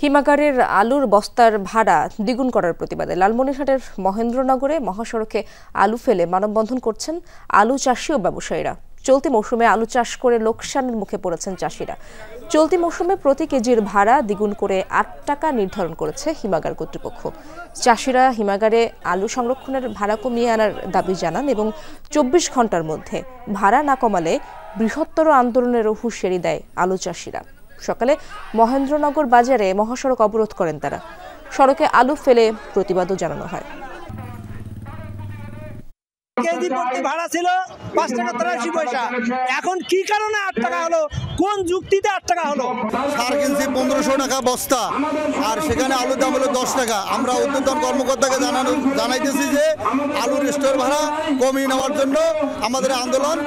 হিমাগারের আলুর বস্তার ভাড়া দ্বিগুণ করার প্রতিবাদে লালমনিরহাটের মহেন্দ্রনগরে মহাসড়কে আলু ফেলে মানববন্ধন করছেন আলু চাষি ও ব্যবসায়ীরা। চলতি মৌসুমে আলু চাষ করে লোকসানের মুখে পড়েছেন চাষিরা। চলতি মৌসুমে প্রতি কেজির ভাড়া দ্বিগুণ করে ৮ টাকা নির্ধারণ করেছে হিমাগার কর্তৃপক্ষ। চাষিরা হিমাগারে আলু সংরক্ষণের ভাড়া কমিয়ে আনার দাবি জানান এবং ২৪ ঘন্টার মধ্যে ভাড়া না কমালে বৃহত্তর আন্দোলনেরও হুঁশিয়ারি দেয় আলু চাষিরা। সকালে মহেন্দ্রনগর বাজারে মহাসড়ক অবরোধ করেন তারা। সড়কে আলু ফেলে প্রতিবাদও জানানো হয়। কেজি প্রতি ভাড়া ছিল ৫ টাকা ৮৩ পয়সা, এখন কি কারণে ৮ টাকা হলো? কোন যুক্তিতে ৮ টাকা হলো? সার কিনছি ১৫০০ টাকা বস্তা, আর সেখানে আলুর দাম হলো ১০ টাকা। আমরা ঊর্ধ্বতন কর্মকর্তাকে জানাইতেছি যে আলুর স্টোর ভাড়া কমিয়ে নেওয়ার জন্য আমাদের আন্দোলন।